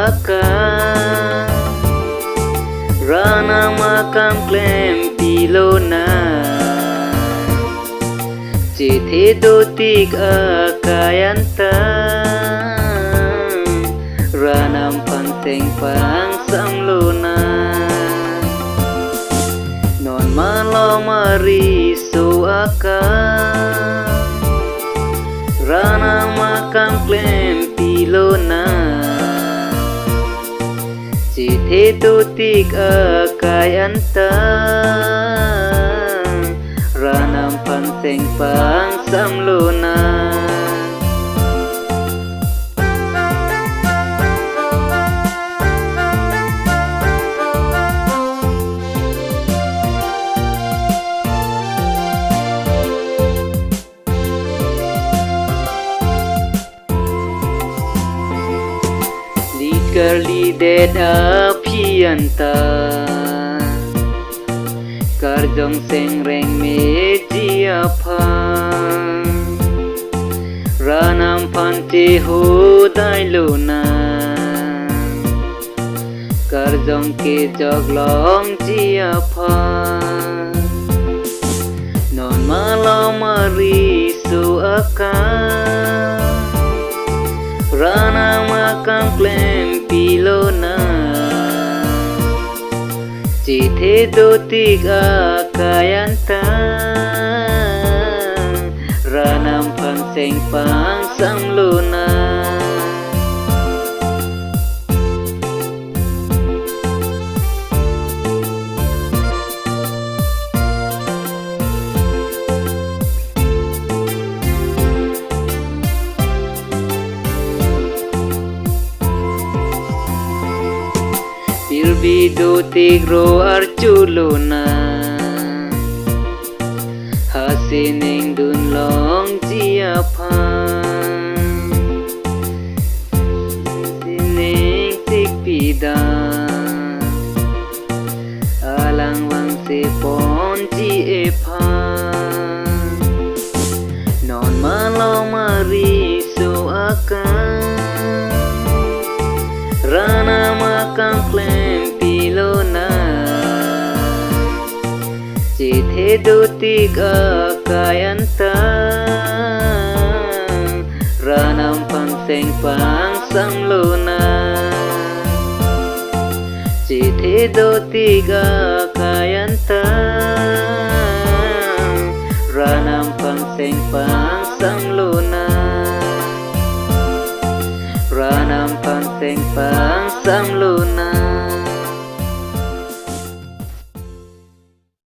akan Rana makam klem pilona Cithe dotik akayanta Ranam panseng pang samlona Non malo mari so akan Rana makam klem pilona Cithe dotik akayanta Ranam panseng pang samlona Likali deda pianta Karjong seng reng meji apa Ranam panci hudai luna Karjong ke joglong ji apa Non malam mari su akan Rana makam klem pilona Cithe dotik akayanta Ranam panseng pang samlona Pilbi dotik ro arculuna Hasineng dun long jiapa Sineng tik pida Alang wang sepon ji epa Non malo mari so akan Rana makam klem pilona Cithe dotik akayanta Ranam panseng pang samlona Cithe dotik akayanta Ranam panseng pang samlona Ranam panseng pang samlona